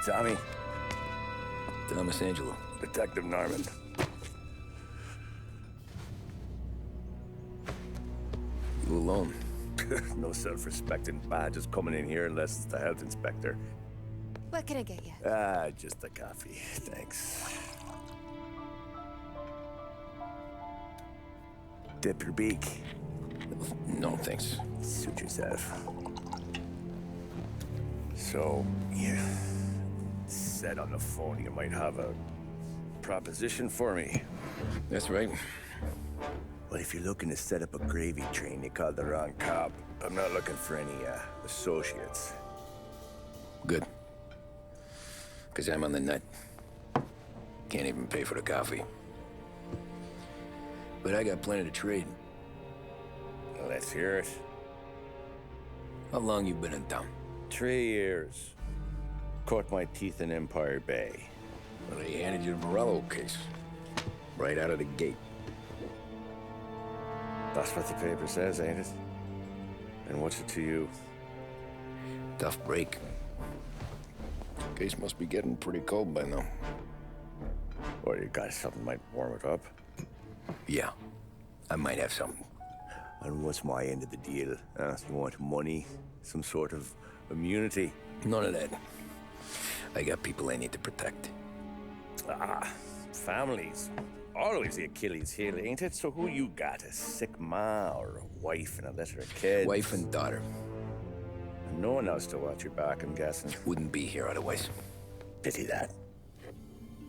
Tommy. Thomas Angelo. Detective Norman. You alone? No self-respecting badges coming in here unless it's the health inspector. What can I get you? Just a coffee. Thanks. Dip your beak. No, thanks. Suit yourself. So, you said on the phone you might have a proposition for me. That's right. Well, if you're looking to set up a gravy train, you called the wrong cop. I'm not looking for any, associates. Good. Because I'm on the nut. Can't even pay for the coffee. But I got plenty to trade. Let's hear it. How long you been in town? 3 years. Caught my teeth in Empire Bay. Well, they handed you the Morello case. Right out of the gate. That's what the paper says, ain't it? And what's it to you? Tough break. Case must be getting pretty cold by now. Or you got something might warm it up? Yeah, I might have something. And what's my end of the deal? You want money? Some sort of immunity? None of that. I got people I need to protect. Families. Always the Achilles heel, ain't it? So who you got? A sick ma or a wife and a litter of kids? Wife and daughter. And no one else to watch your back, I'm guessing. Wouldn't be here otherwise. Pity that.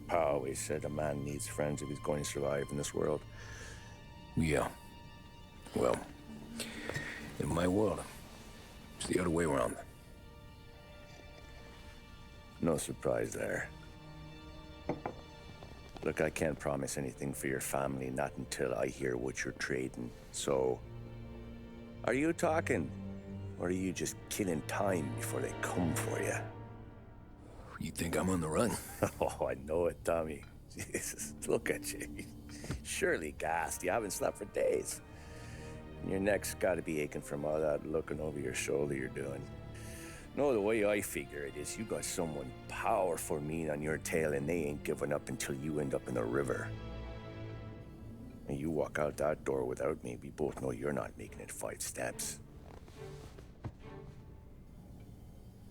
Pa always said a man needs friends if he's going to survive in this world. Yeah. Well, in my world, it's the other way around. No surprise there. Look, I can't promise anything for your family, not until I hear what you're trading. So, are you talking? Or are you just killing time before they come for you? You think I'm on the run? Oh, I know it, Tommy. Jesus, look at you. Surely gassed. You haven't slept for days. And your neck's got to be aching from all that looking over your shoulder you're doing. No, the way I figure it is you got someone powerful mean on your tail and they ain't giving up until you end up in the river. And you walk out that door without me, we both know you're not making it 5 steps.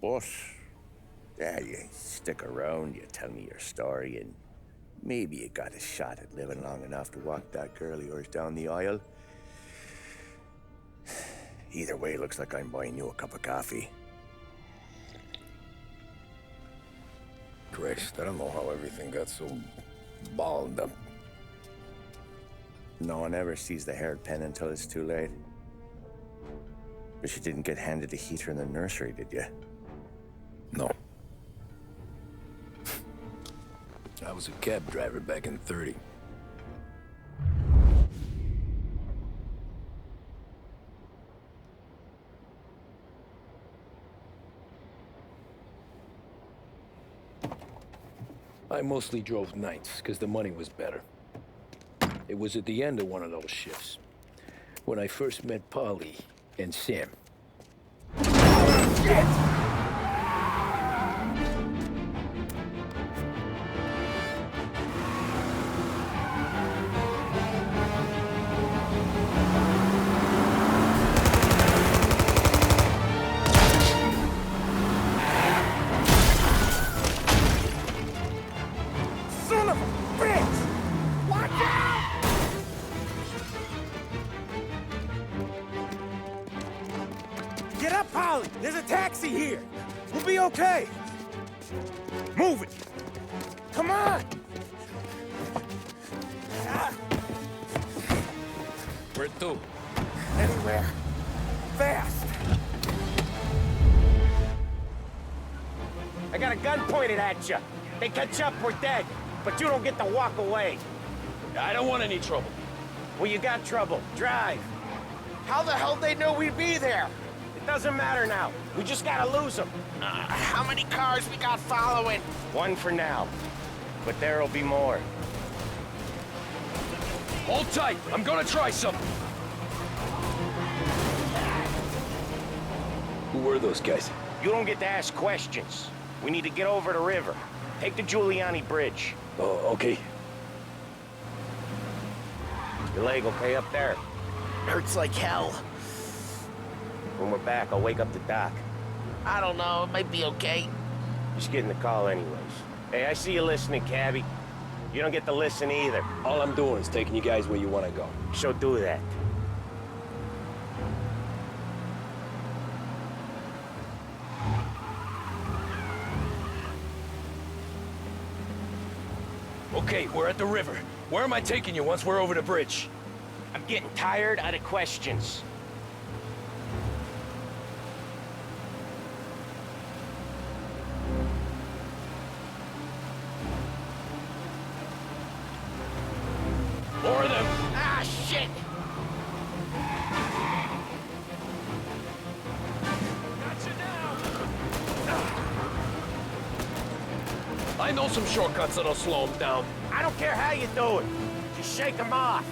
But, yeah, you stick around, you tell me your story, and maybe you got a shot at living long enough to walk that girl of yours down the aisle. Either way, looks like I'm buying you a cup of coffee. Christ, I don't know how everything got so balled up. No one ever sees the hairpin until it's too late. But you didn't get handed a heater in the nursery, did you? No. I was a cab driver back in '30. I mostly drove nights, because the money was better. It was at the end of one of those shifts, when I first met Polly and Sam. Shit! Get up, Polly! There's a taxi here! We'll be okay! Move it! Come on! Where to? Anywhere. Fast! I got a gun pointed at you. They catch up, we're dead. But you don't get to walk away. I don't want any trouble. Well, you got trouble. Drive. How the hell they know we'd be there? It doesn't matter now. We just gotta lose them. How many cars we got following? One for now. But there'll be more. Hold tight. I'm gonna try something. Who were those guys? You don't get to ask questions. We need to get over the river. Take the Giuliani Bridge. Oh, okay. Your leg okay up there? Hurts like hell. When we're back, I'll wake up the doc. I don't know, it might be okay. Just getting the call anyways. Hey, I see you listening, cabbie. You don't get to listen either. All I'm doing is taking you guys where you want to go. So do that. Okay, we're at the river. Where am I taking you once we're over the bridge? I'm getting tired of the questions. More of them. Ah, shit! I know some shortcuts that'll slow them down. I don't care how you do it. Just shake them off.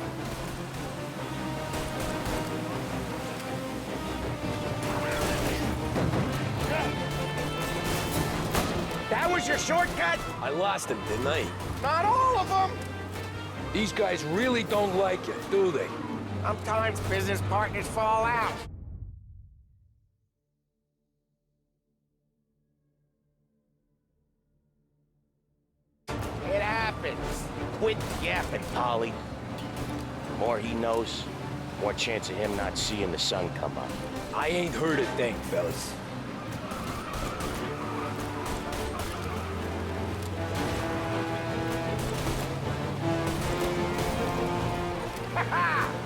That was your shortcut? I lost him, didn't I? Not all of them. These guys really don't like you, do they? Sometimes business partners fall out. It happens. Quit yapping, Polly. The more he knows, more chance of him not seeing the sun come up. I ain't heard a thing, fellas.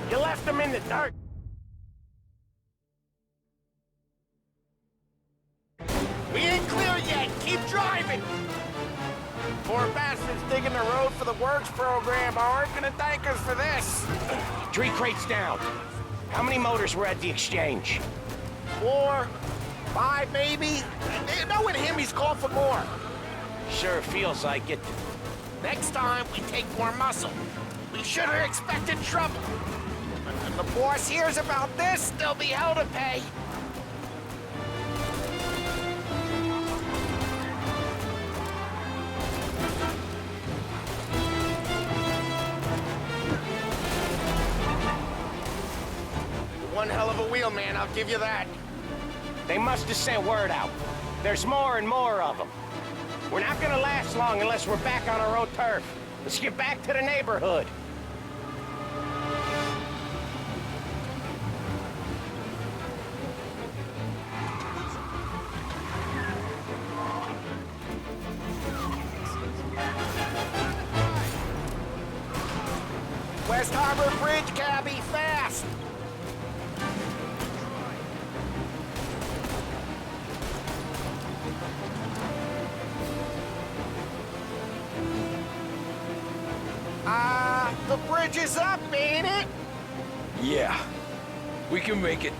You left him in the dirt. We ain't clear yet, keep driving! Poor bastards digging the road for the works program aren't gonna thank us for this. 3 crates down. How many motors were at the exchange? 4, 5 maybe? Knowing him, he's called for more. Sure feels like it. Next time, we take more muscle. We should have expected trouble. When the boss hears about this, there'll be hell to pay. One hell of a wheel, man, I'll give you that. They must have sent word out. There's more and more of them. We're not gonna last long unless we're back on our own turf. Let's get back to the neighborhood. West Harbor Bridge, cabbie, fast! The bridge is up, ain't it? Yeah. We can make it.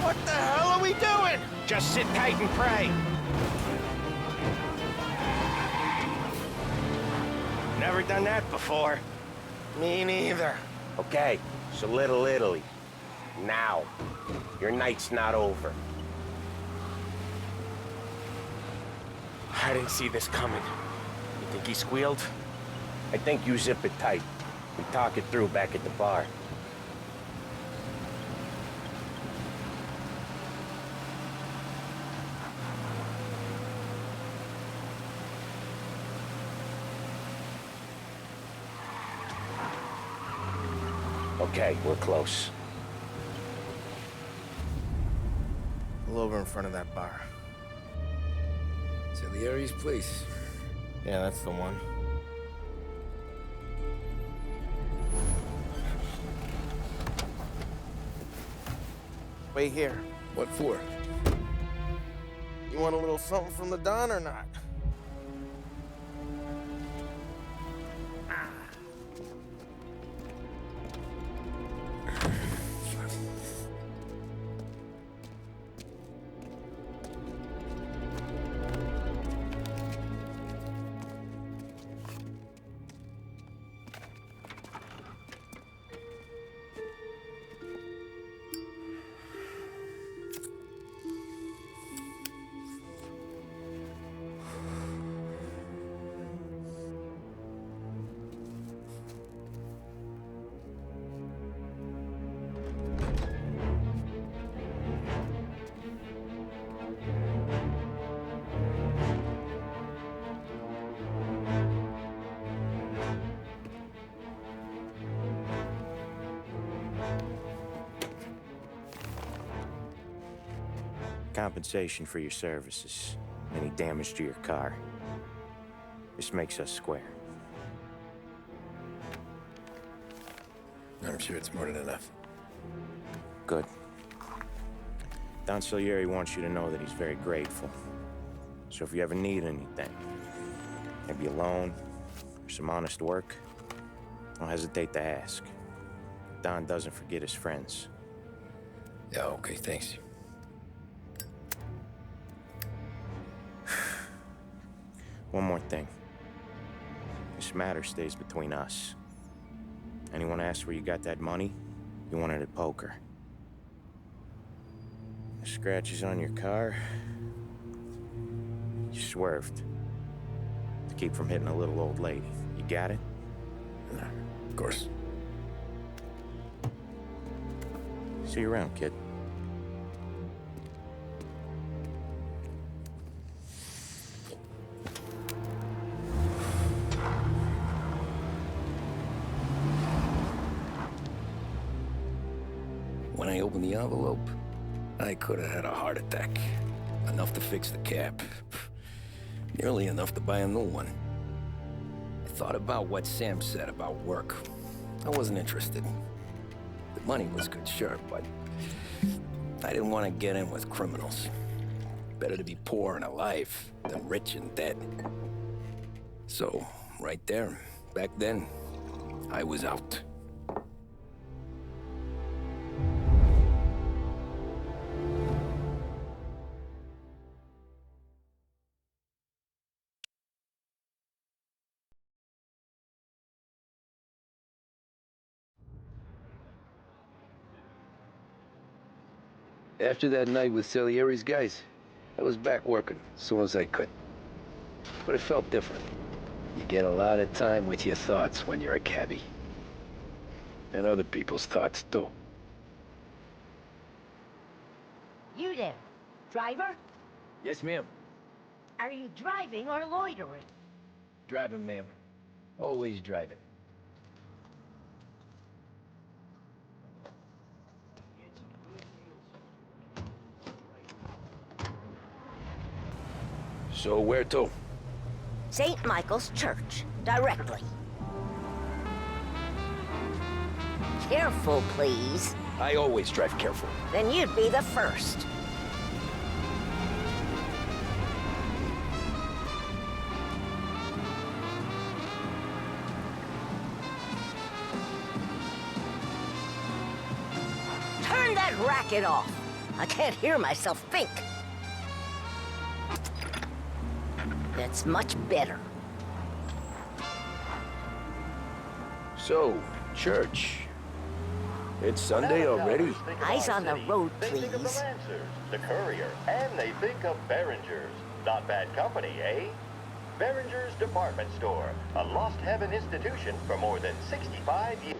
What the hell are we doing? Just sit tight and pray. Never done that before. Me neither. Okay, so Little Italy. Now. Your night's not over. I didn't see this coming. You think he squealed? I think you zip it tight. We talk it through back at the bar. Okay, we're close. Pull over in front of that bar. Salieri's place. Yeah, that's the one. Wait here. What for? You want a little something from the Don or not? compensation for your services. Any damage to your car. This makes us square. I'm sure it's more than enough. Good. Don Salieri wants you to know that he's very grateful. So if you ever need anything, maybe a loan or some honest work, don't hesitate to ask. Don doesn't forget his friends. Yeah, okay, thanks. One more thing. This matter stays between us. Anyone asks where you got that money, you won it at poker. The scratches on your car, you swerved. To keep from hitting a little old lady. You got it? Of course. See you around, kid. When I opened the envelope, I could have had a heart attack. Enough to fix the cap. Nearly enough to buy a new one. I thought about what Sam said about work. I wasn't interested. The money was good, sure, but I didn't want to get in with criminals. Better to be poor and alive than rich and dead. So, right there, back then, I was out. After that night with Salieri's guys, I was back working as soon as I could. But it felt different. You get a lot of time with your thoughts when you're a cabbie. And other people's thoughts, too. You there, driver? Yes, ma'am. Are you driving or loitering? Driving, ma'am. Always driving. So where to? St. Michael's Church, directly. Careful, please. I always drive careful. Then you'd be the first. Turn that racket off. I can't hear myself think. That's much better. So, church. It's Sunday already? Eyes on the road, They think of the please. Lancers, the Courier, and they think of Behringer's. Not bad company, eh? Behringer's Department Store, a lost heaven institution for more than 65 years.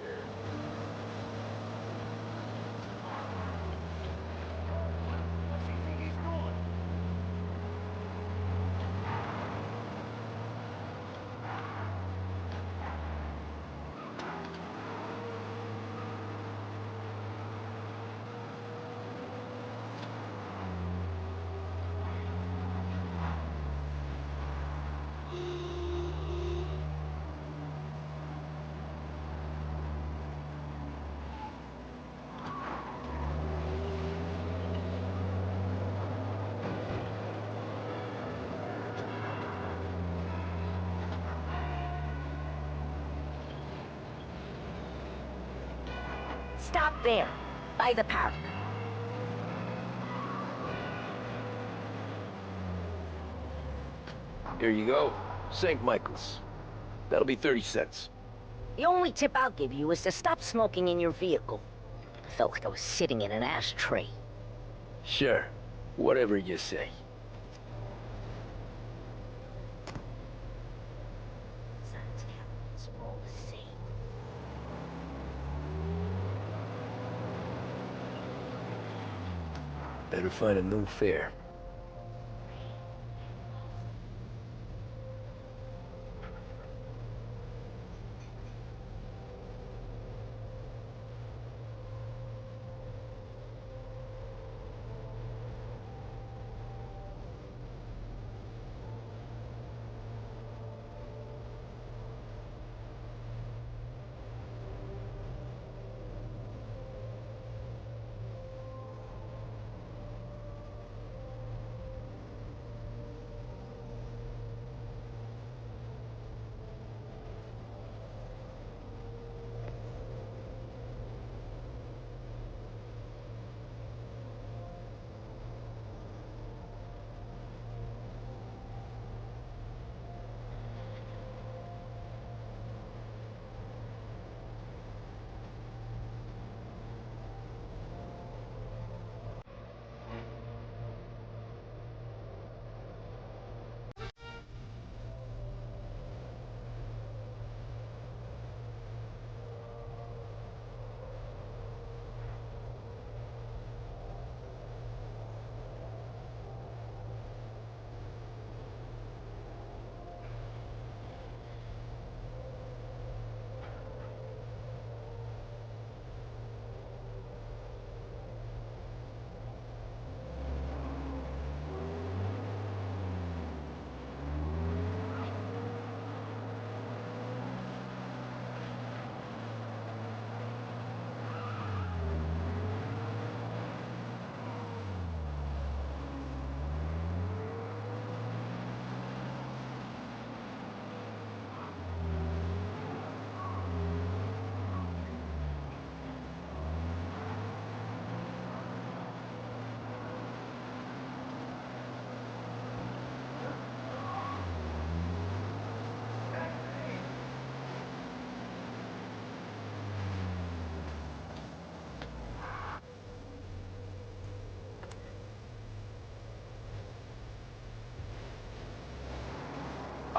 Stop there, by the park. Here you go. St. Michael's. That'll be 30 cents. The only tip I'll give you is to stop smoking in your vehicle. I felt like I was sitting in an ashtray. Sure. Whatever you say. It's all the same. Better find a new fare.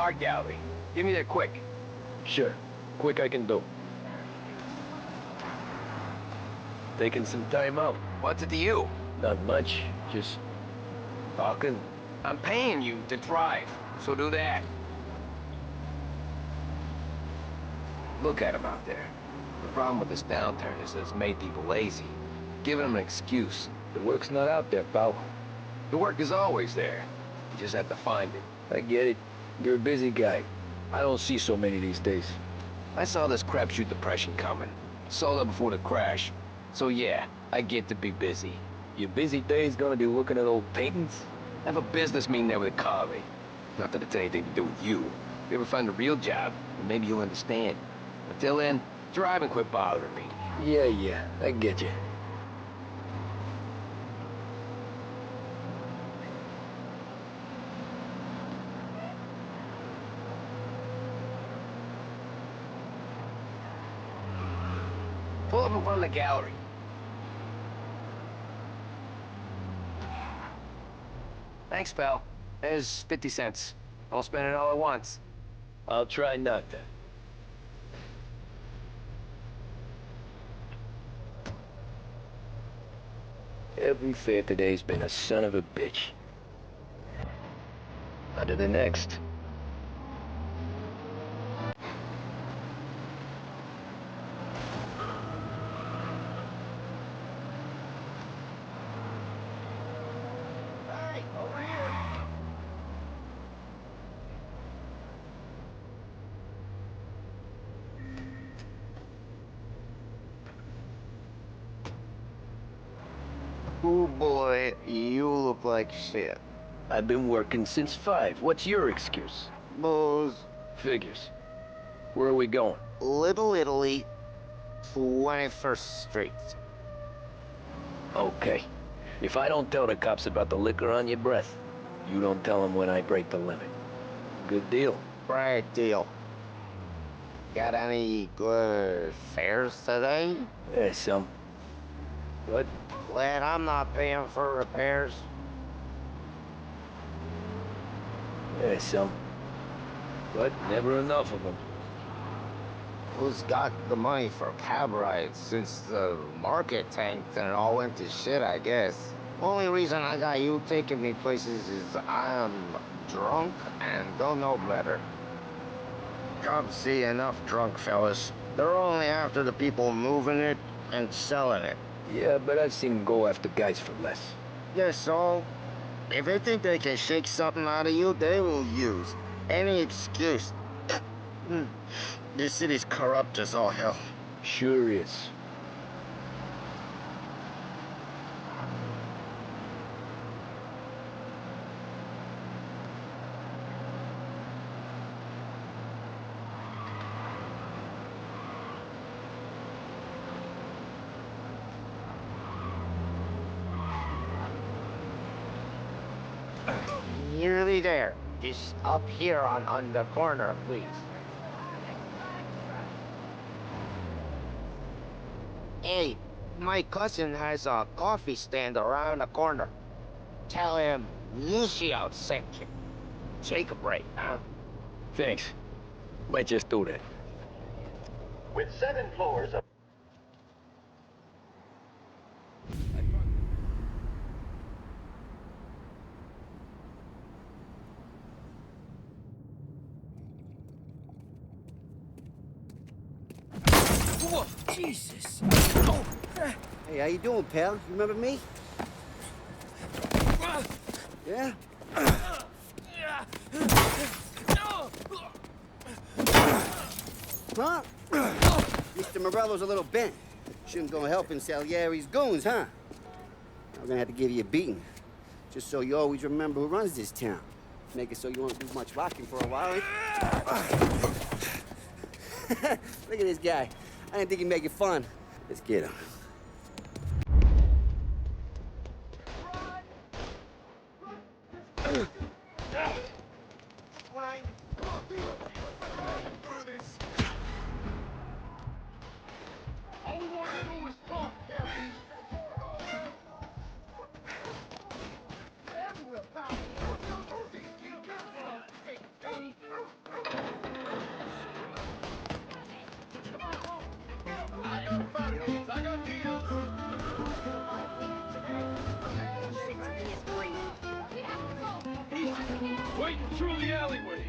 art gallery. Give me that quick. Sure. Quick I can do. Taking some time out. What's it to you? Not much. Just talking. I'm paying you to drive, so do that. Look at him out there. The problem with this downturn is that it's made people lazy. Giving them an excuse. The work's not out there, pal. The work is always there. You just have to find it. I get it. You're a busy guy. I don't see so many these days. I saw this crapshoot depression coming. Saw that before the crash. So yeah, I get to be busy. Your busy day's gonna be looking at old paintings? Have a business meeting there with Carly. Not that it's anything to do with you. If you ever find a real job, then maybe you'll understand. Until then, drive and quit bothering me. Yeah, I get you. Pull up in front of the gallery. Thanks, pal. There's 50 cents. Don't spend it all at once. I'll try not to. Every fair today's been a son of a bitch. On to the next. Oh boy, you look like shit. I've been working since 5. What's your excuse? Booze. Figures. Where are we going? Little Italy, 21st Street. Okay. If I don't tell the cops about the liquor on your breath, you don't tell them when I break the limit. Good deal. Right deal. Got any good fares today? There's some. What? Glad I'm not paying for repairs. There's some. But never enough of them. Who's got the money for cab rides since the market tanked and it all went to shit, I guess? Only reason I got you taking me places is I'm drunk and don't know better. Cops see enough drunk fellas. They're only after the people moving it and selling it. Yeah, but I've seen them go after guys for less. Yeah, so if they think they can shake something out of you, they will use any excuse. This city's corrupt as all hell. Sure is. Nearly there. Just up here on the corner, please. Hey, my cousin has a coffee stand around the corner. Tell him Lucio sent you. Take a break, huh? Thanks. Might just do that. With 7 floors of Whoa, Jesus. Hey, how you doing, pal? You remember me? Yeah? Huh? Mr. Morello's a little bent. Shouldn't go helping Salieri's goons, huh? I'm gonna have to give you a beating. Just so you always remember who runs this town. Make it so you won't do much rocking for a while. Look at this guy. I didn't think he'd make it fun. Let's get him. All we want to do is talk, Captain. Everywhere, pal. Waiting through the alleyway.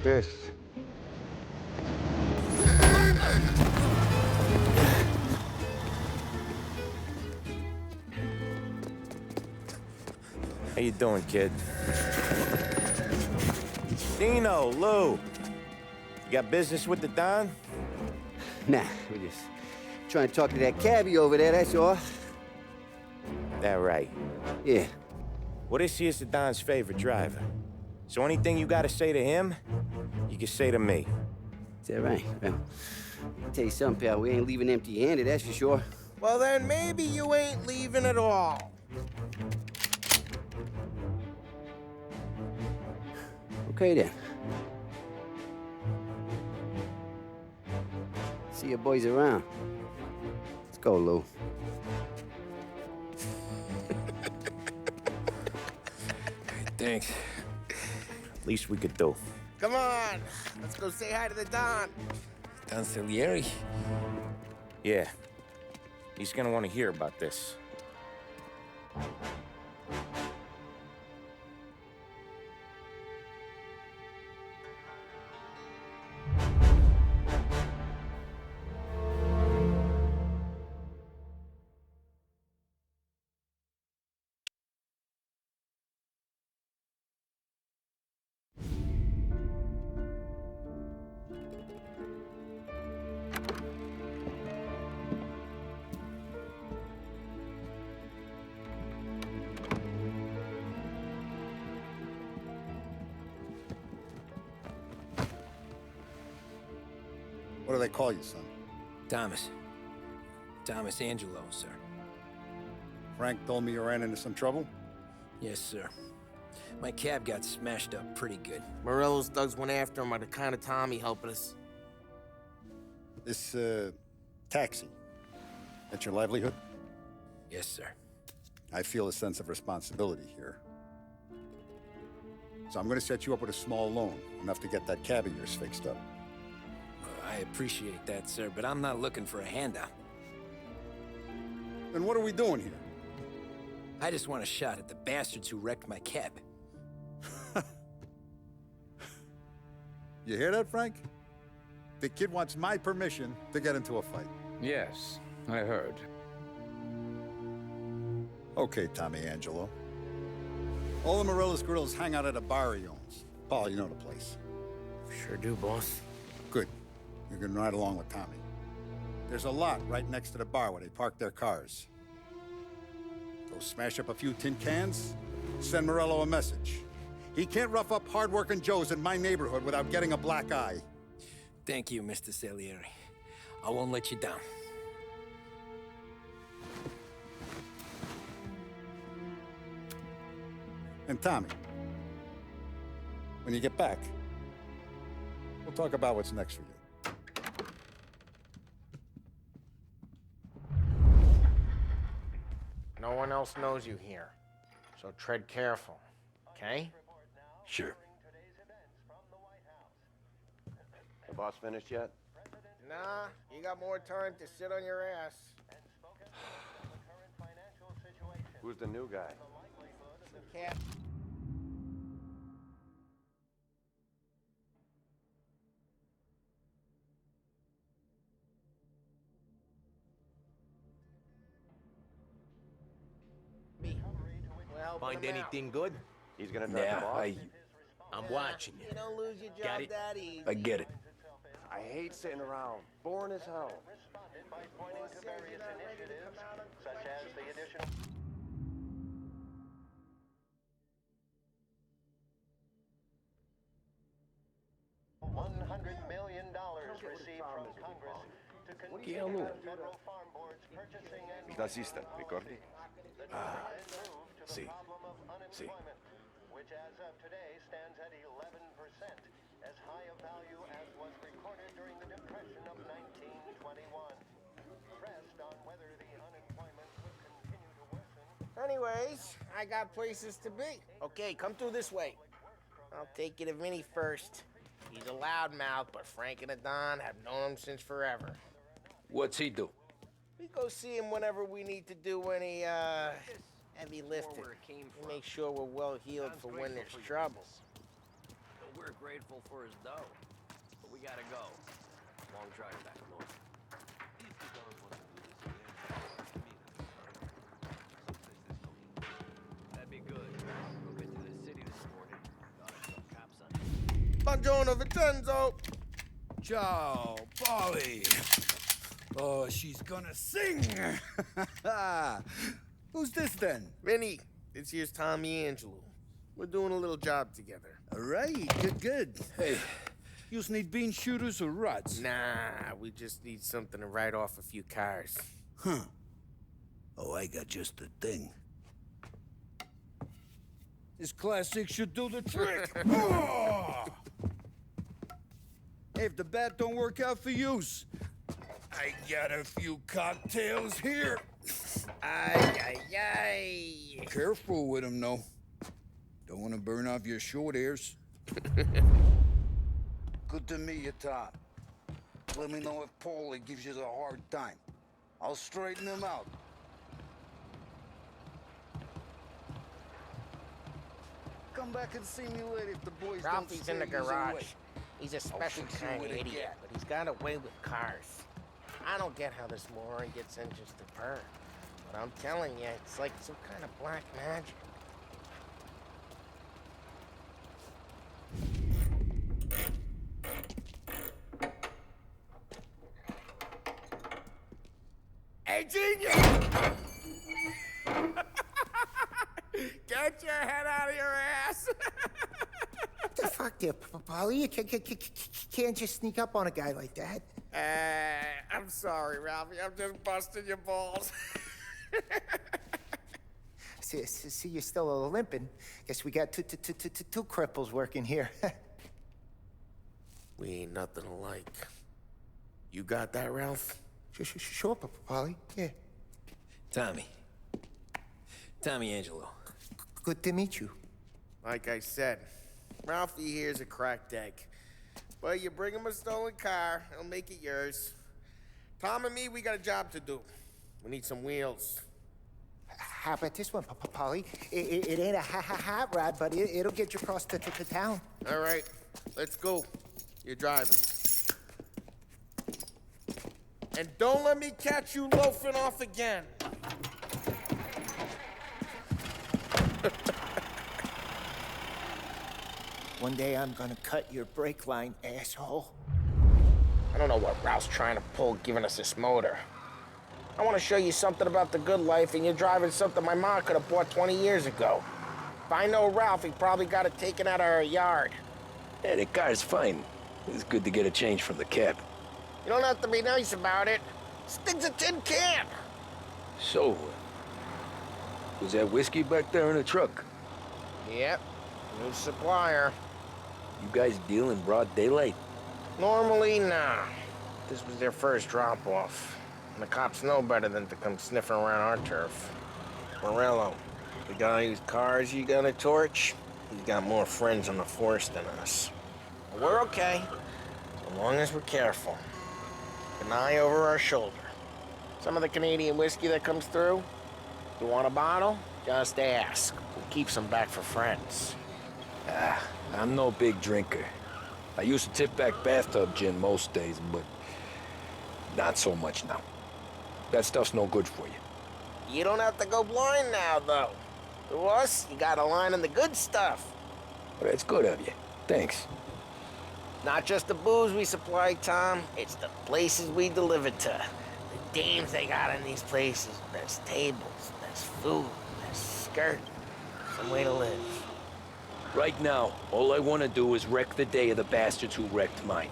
This. How you doing, kid? Dino, Lou. You got business with the Don? Nah, we're just trying to talk to that cabbie over there, that's all. That right. Yeah. Well, this here's the Don's favorite driver. So anything you gotta say to him, you can say to me. Is that right? Well, I'll tell you something, pal. We ain't leaving empty-handed, that's for sure. Well, then maybe you ain't leaving at all. Okay, then. See your boys around. Let's go, Lou. Thanks. Least we could do. Come on, let's go say hi to the Don. Don Salieri? Yeah. He's gonna want to hear about this. What do they call you, son? Thomas. Thomas Angelo, sir. Frank told me you ran into some trouble? Yes, sir. My cab got smashed up pretty good. Morello's thugs went after him on account of Tommy helping us. This, taxi, that's your livelihood? Yes, sir. I feel a sense of responsibility here. So I'm gonna set you up with a small loan, enough to get that cab of yours fixed up. I appreciate that, sir, but I'm not looking for a handout. Then what are we doing here? I just want a shot at the bastards who wrecked my cab. You hear that, Frank? The kid wants my permission to get into a fight. Yes, I heard. Okay, Tommy Angelo. All the Morello's girls hang out at a bar he owns. Paul, you know the place. Sure do, boss. Good. You're gonna ride along with Tommy. There's a lot right next to the bar where they park their cars. Go smash up a few tin cans, send Morello a message. He can't rough up hard-working Joes in my neighborhood without getting a black eye. Thank you, Mr. Salieri. I won't let you down. And Tommy, when you get back, we'll talk about what's next for you. No one else knows you here, so tread careful, okay? Sure. The boss finished yet? Nah, you got more time to sit on your ass. Who's the new guy? Cat. Find anything good? He's gonna drop the boss? I'm watching you. You don't lose your job Got it? that easy. I get it. I hate sitting around. Boring as hell. By pointing to various initiatives, such as the additional... $100 million received from Congress to continue federal farm boards purchasing and... L'assistant, ricordi? Sì. Sì. Which as of today stands at 11%, as high of value as was recorded during the Depression of 1921. Pressed on whether the unemployment would continue to worsen. Anyways, I got places to be. Okay, come through this way. I'll take you to Vinny first. He's a loudmouth, but Frank and the Don have known him since forever. What's he do? We go see him whenever we need to do any, heavy lifting. We make sure we're well heeled for when there's trouble. We're grateful for his dough, but we gotta go. Long drive back north. That'd be good. We'll get to the city this morning. Got some cops on. Buongiorno, Vincenzo! Ciao, Polly. Oh, she's gonna sing. Who's this then? Vinny, this here's Tommy Angelo. We're doing a little job together. All right, good. Hey, you need bean shooters or rods? Nah, we just need something to write off a few cars. Huh. Oh, I got just the thing. This classic should do the trick. Oh! Hey, if the bat don't work out for yous, I got a few cocktails here. Ay. Careful with them, though. Don't want to burn off your short hairs. Good to meet you, Tom. Let me know if Paulie gives you the hard time. I'll straighten him out. Come back and see me later if the boys Ralphie's don't in the scare yous garage. away. He's a special fix you kind of with a idiot, gat. but he's got a way with cars. I don't get how this moron gets engines to burn. But I'm telling you, it's like some kind of black magic. Hey, genius! Get your head out of your ass! What the fuck there, Polly? You can't just sneak up on a guy like that. I'm sorry, Ralphie. I'm just busting your balls. See, you're still limping. Guess we got two cripples working here. We ain't nothing alike. You got that, Ralph? Sure, Polly. Yeah. Tommy Angelo. Good to meet you. Like I said, Ralphie here's a cracked egg. But you bring him a stolen car, he'll make it yours. Tom and me, we got a job to do. We need some wheels. How about this one, Polly? It ain't a hot rod, but it'll get you across to town. All right, let's go. You're driving. And don't let me catch you loafing off again. One day I'm gonna cut your brake line, asshole. I don't know what Ralph's trying to pull giving us this motor. I want to show you something about the good life, and you're driving something my mom could have bought 20 years ago. If I know Ralph, he probably got it taken out of our yard. Yeah, the car's fine. It's good to get a change from the cab. You don't have to be nice about it. This thing's a tin can. So, was that whiskey back there in the truck? Yep, new supplier. You guys deal in broad daylight? Normally, nah. This was their first drop-off. And the cops know better than to come sniffing around our turf. Morello, the guy whose cars you got a torch, he's got more friends on the force than us. But we're okay, as long as we're careful. An eye over our shoulder. Some of the Canadian whiskey that comes through, you want a bottle? Just ask. We'll keep some back for friends. I'm no big drinker. I used to tip back bathtub gin most days, but not so much now. That stuff's no good for you. You don't have to go blind now, though. To us, you got a line on the good stuff. Well, that's good of you. Thanks. Not just the booze we supply, Tom. It's the places we deliver to. The dames they got in these places. There's tables, there's food, there's skirt. Some way to live. Right now, all I want to do is wreck the day of the bastards who wrecked mine.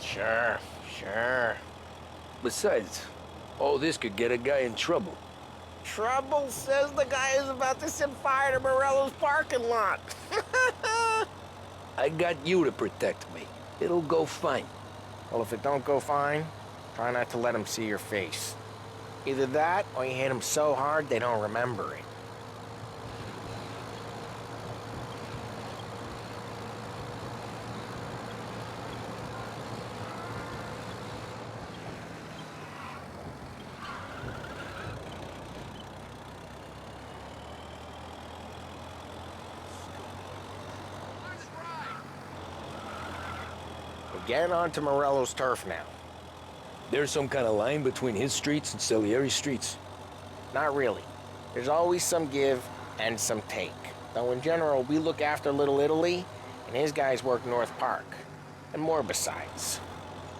Sure. Besides, all this could get a guy in trouble. Trouble says the guy is about to set fire to Morello's parking lot. I got you to protect me. It'll go fine. Well, if it don't go fine, try not to let them see your face. Either that, or you hit them so hard they don't remember it. We're getting onto Morello's turf now. There's some kind of line between his streets and Salieri's streets. Not really. There's always some give and some take. Though in general, we look after Little Italy, and his guys work North Park. And more besides.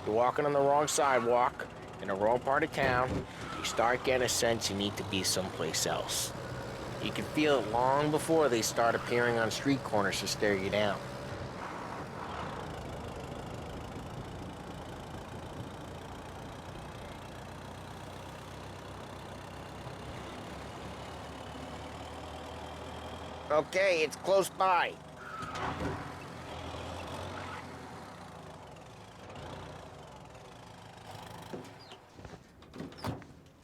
You're walking on the wrong sidewalk, in the wrong part of town, you start getting a sense you need to be someplace else. You can feel it long before they start appearing on street corners to stare you down. Okay, it's close by.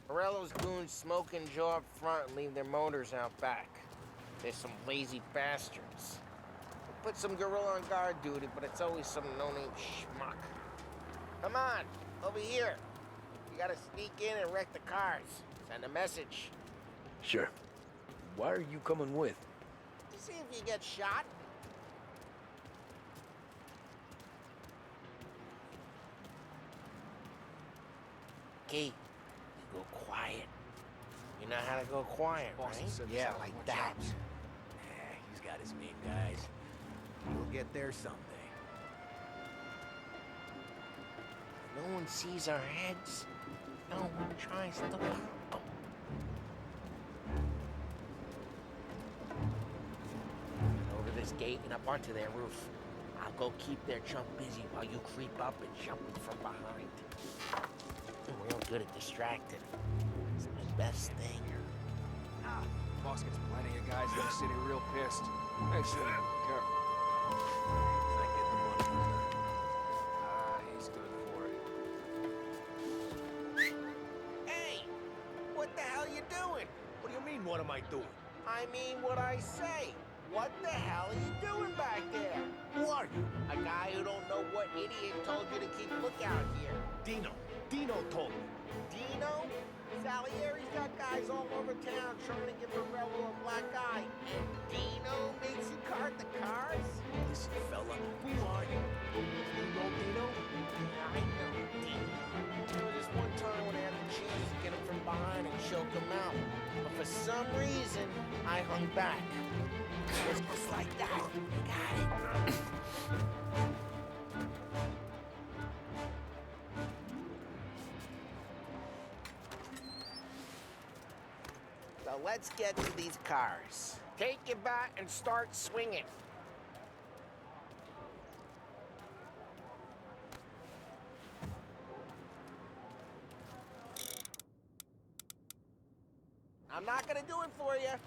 Morello's goons smoke and Joe up front and leave their motors out back. They're some lazy bastards. We put some gorilla on guard duty, but it's always some no-name schmuck. Come on, over here. You gotta sneak in and wreck the cars. Send a message. Sure. Why are you coming with? To see if you get shot. Key, you go quiet. You know how to go quiet, right? Yeah, like that. Yeah, he's got his main guys. We'll get there someday. No one sees our heads. No one tries to pop them. Over this gate and up onto their roof. I'll go keep their chump busy while you creep up and jump them from behind. I'm real good at distracting. It's my best thing. Boss gets plenty of guys in the city real pissed. Makes them careful. He's good for it. Hey! What the hell you doing? What do you mean, what am I doing? I mean what I say. What the hell are you doing back there? Who are you? A guy who don't know what idiot told you to keep lookout here. Dino. Dino told me. Dino? Salieri's got guys all over town trying to give Morello a black eye. And Dino makes you cart the cars? Listen, fella, who are you? You know Dino? Yeah, I know Dino. There was this one time when I had the chance to get him from behind and choke him out. But for some reason, I hung back. It was just like that. You got it. So let's get to these cars. Take your bat and start swinging. I'm not gonna do it for you.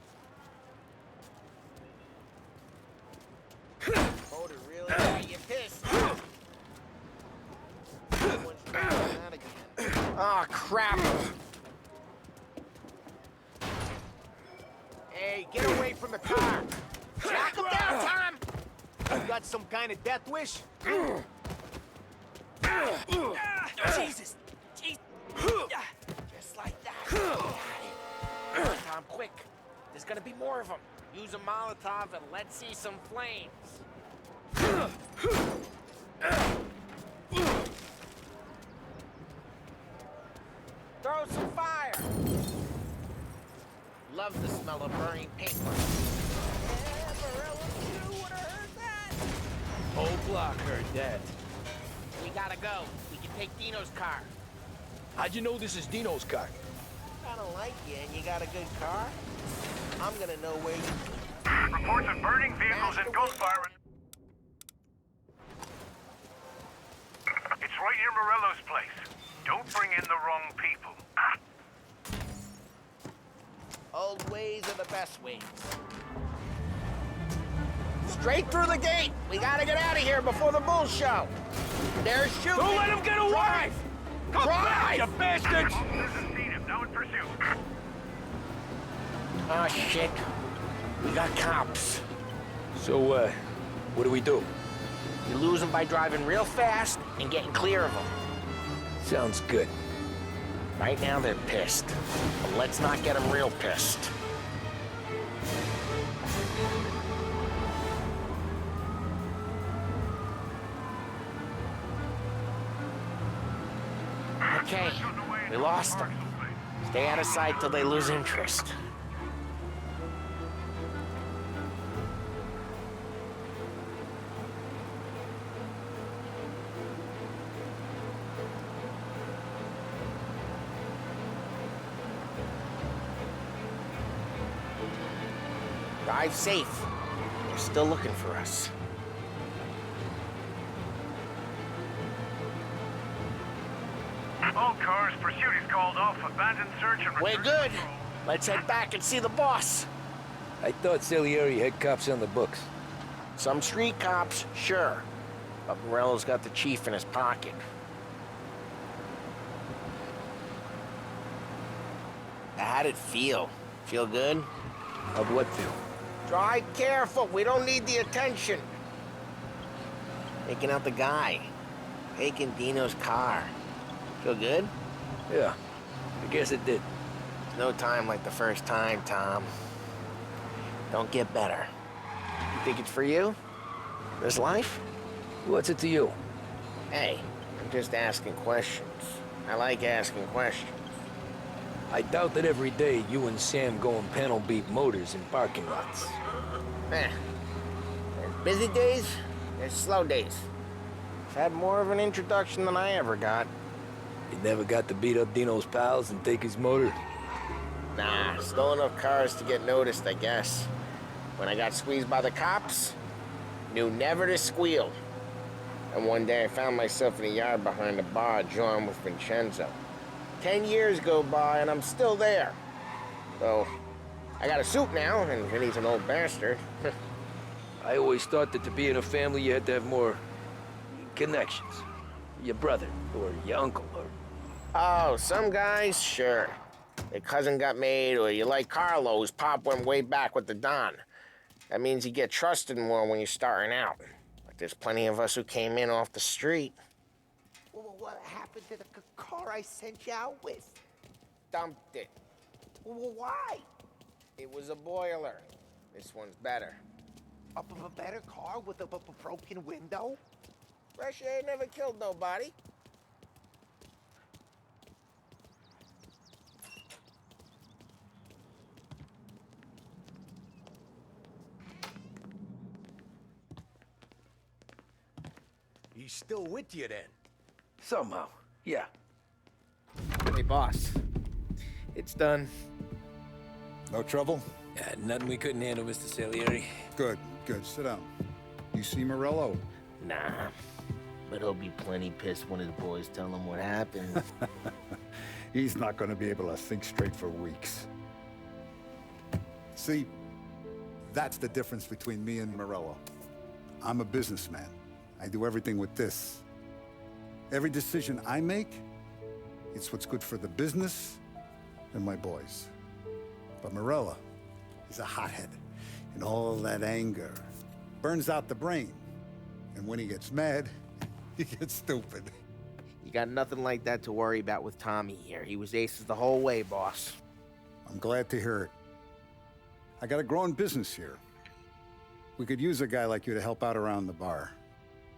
Motor really got you pissed. Oh, crap. Hey, get away from the car! Knock him down, Tom! You got some kind of death wish? Jesus! Jesus! Just like that. Got it. Come on, Tom, quick. There's gonna be more of them. Use a Molotov and let's see some flames. Throw some fire! Love the smell of burning paper. Yeah, Morello, you would have heard that. Whole block heard that. We gotta go. We can take Dino's car. How'd you know this is Dino's car? I don't like you and you got a good car. I'm gonna know where you... Reports of burning vehicles and gunfire. It's right near Morello's place. Don't bring in the wrong people. Old ways are the best ways. Straight through the gate. We gotta get out of here before the bulls show. They're shooting. Don't let him get away! Drive! Come back, Drive! you bastards! Oh, shit. We got cops. So, what do we do? You lose them by driving real fast and getting clear of them. Sounds good. Right now, they're pissed. But let's not get them real pissed. Okay, we lost them. Stay out of sight till they lose interest. Drive safe. They're still looking for us. All cars, pursuit is called off. Abandoned search and We're good. Let's head back and see the boss. I thought Salieri had cops on the books. Some street cops, sure. But Morello's got the chief in his pocket. How'd it feel? Feel good? Of what feel? Drive careful. We don't need the attention. Taking out the guy. Taking Dino's car. Feel good? Yeah, I guess it did. There's no time like the first time, Tom. Don't get better. You think it's for you? This life? What's it to you? Hey, I'm just asking questions. I like asking questions. I doubt that every day you and Sam go and panel beat motors in parking lots. There's busy days, there's slow days. I've had more of an introduction than I ever got. You never got to beat up Dino's pals and take his motor? Nah, stole enough cars to get noticed, I guess. When I got squeezed by the cops, knew never to squeal. And one day I found myself in a yard behind a bar drawing with Vincenzo. 10 years go by and I'm still there. So, I got a suit now, and Vinny's an old bastard. I always thought that to be in a family you had to have more connections. Your brother, or your uncle, or... Oh, some guys, sure. Their cousin got made, or you like Carlos, Pop went way back with the Don. That means you get trusted more when you're starting out. But there's plenty of us who came in off the street. Well, what happened to the car I sent you out with? Dumped it. Well, why? It was a boiler. This one's better. A better car with a broken window? Fresh air never killed nobody. He's still with you then? Somehow, yeah. Hey, boss. It's done. No trouble? Yeah, nothing we couldn't handle, Mr. Salieri. Good, good. Sit down. You see Morello? Nah. But he'll be plenty pissed when his boys tell him what happened. He's not going to be able to think straight for weeks. See, that's the difference between me and Morello. I'm a businessman. I do everything with this. Every decision I make, it's what's good for the business and my boys. But Morello, he's a hothead. And all that anger burns out the brain. And when he gets mad, he gets stupid. You got nothing like that to worry about with Tommy here. He was aces the whole way, boss. I'm glad to hear it. I got a growing business here. We could use a guy like you to help out around the bar.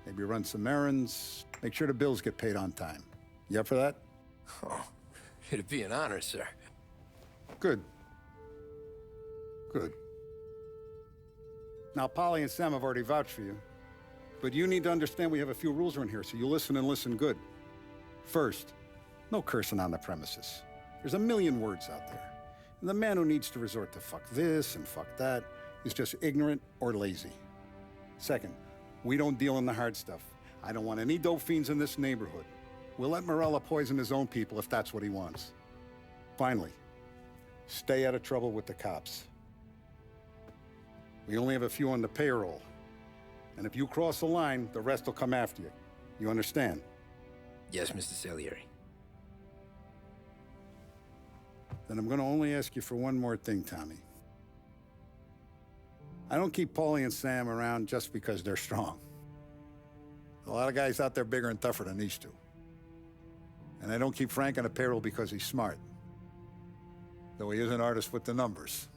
Maybe run some errands, make sure the bills get paid on time. You up for that? Oh, it'd be an honor, sir. Good. Good. Now, Polly and Sam have already vouched for you. But you need to understand we have a few rules around here, so you listen and listen good. First, no cursing on the premises. There's a million words out there. And the man who needs to resort to fuck this and fuck that is just ignorant or lazy. Second, we don't deal in the hard stuff. I don't want any dope fiends in this neighborhood. We'll let Morello poison his own people if that's what he wants. Finally, stay out of trouble with the cops. We only have a few on the payroll, And if you cross the line, the rest will come after you. You understand? Yes, Mr. Salieri. Then I'm gonna only ask you for one more thing, Tommy. I don't keep Paulie and Sam around just because they're strong. A lot of guys out there bigger and tougher than these two. And I don't keep Frank on a payroll because he's smart. Though he is an artist with the numbers.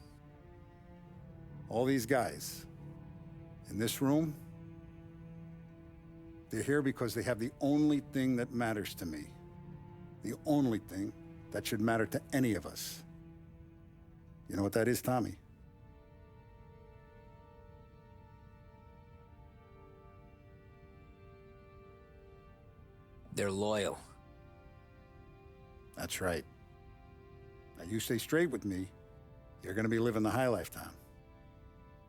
All these guys in this room, they're here because they have the only thing that matters to me. The only thing that should matter to any of us. You know what that is, Tommy? They're loyal. That's right. Now, you stay straight with me, you're gonna be living the high life, Tom.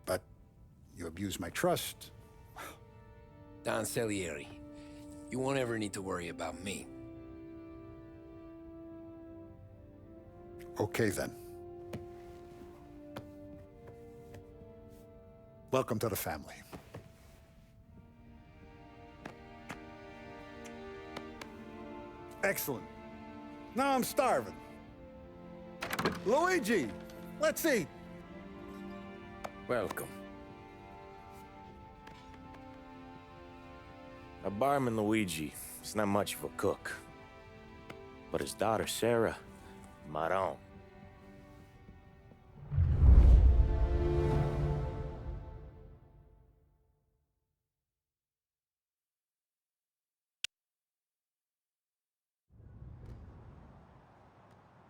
But you abuse my trust. Don Salieri, you won't ever need to worry about me. Okay, then. Welcome to the family. Excellent. Now I'm starving. Luigi, let's eat. Welcome. Our barman Luigi is not much of a cook. But his daughter Sarah, Maron.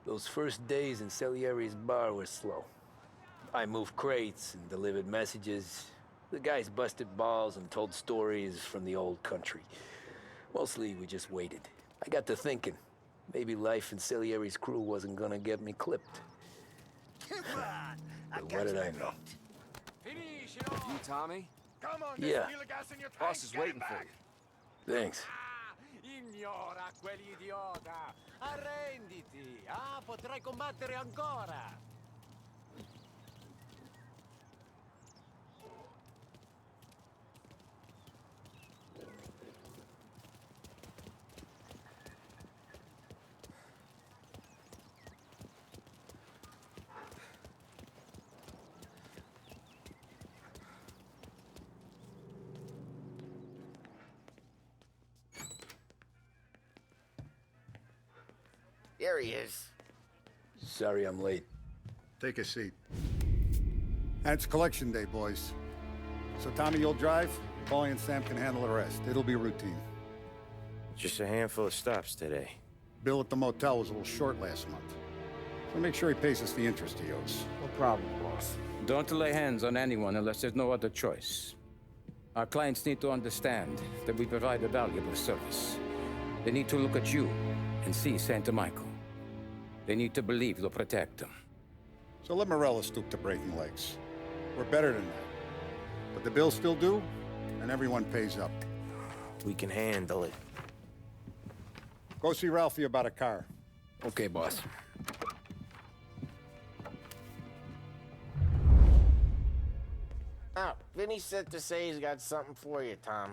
Those first days in Salieri's bar were slow. I moved crates and delivered messages. The guys busted balls and told stories from the old country. Mostly, we just waited. I got to thinking, maybe life in Salieri's crew wasn't gonna get me clipped. But what did I know? You, Tommy? Come on, Yeah. Boss is waiting for you. Thanks. Ignora quell'idiota! Arrenditi! Ah, potrai combattere ancora! There he is. Sorry I'm late. Take a seat. And it's collection day, boys. So Tommy, you'll drive. Paulie and Sam can handle the rest. It'll be routine. Just a handful of stops today. Bill at the motel was a little short last month. So make sure he pays us the interest he owes. No problem, boss. Don't lay hands on anyone unless there's no other choice. Our clients need to understand that we provide a valuable service. They need to look at you and see Santa Michael. They need to believe you'll protect them. So let Morella stoop to breaking legs. We're better than that. But the bills still due, and everyone pays up. We can handle it. Go see Ralphie about a car. Okay, boss. Oh, Vinny said to say he's got something for you, Tom.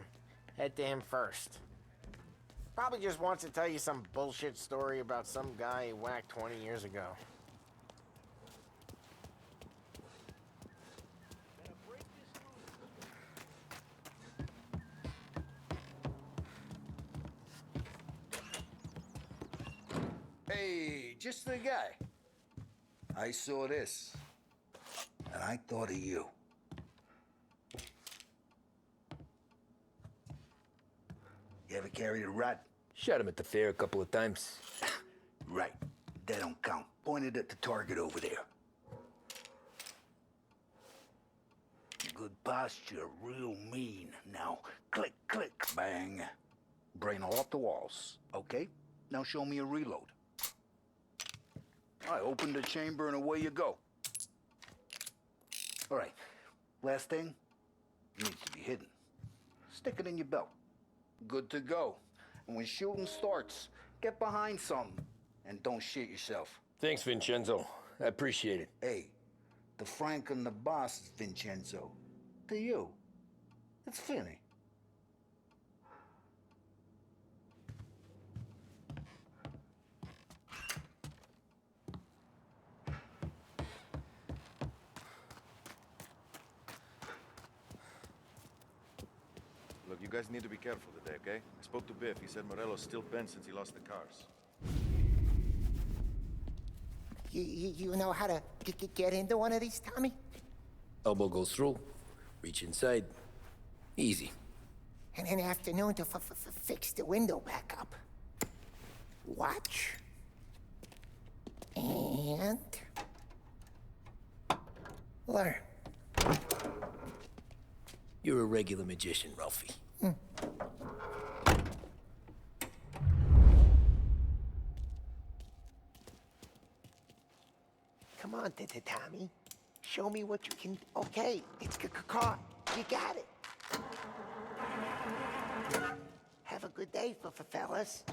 Head to him first. Probably just wants to tell you some bullshit story about some guy he whacked 20 years ago. Hey, just the guy. I saw this, and I thought of you. You ever carried a rat? Shot him at the fair a couple of times. Right. That don't count. Pointed at the target over there. Good posture, real mean. Now, click, click, bang. Brain all off the walls. Okay, now show me a reload. I open the chamber and away you go. All right, last thing, needs to be hidden. Stick it in your belt. Good to go. And when shooting starts, get behind something and don't shit yourself. Thanks, Vincenzo. I appreciate it. Hey, the Frank and the boss is Vincenzo. To you. It's funny. Look, you guys need to be careful today, okay? I spoke to Biff. He said Morello's still bent since he lost the cars. You know how to get into one of these, Tommy? Elbow goes through, reach inside. Easy. And in the afternoon to fix the window back up. Watch. And... learn. You're a regular magician, Ralphie. Come on, Tommy. Show me what you can... Okay, it's caught. You got it. Have a good day, fellas.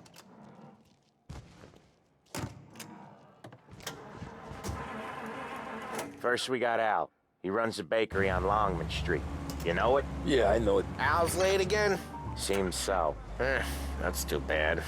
First we got Al. He runs a bakery on Longman Street. You know it? Yeah, I know it. Al's late again? Seems so. That's too bad.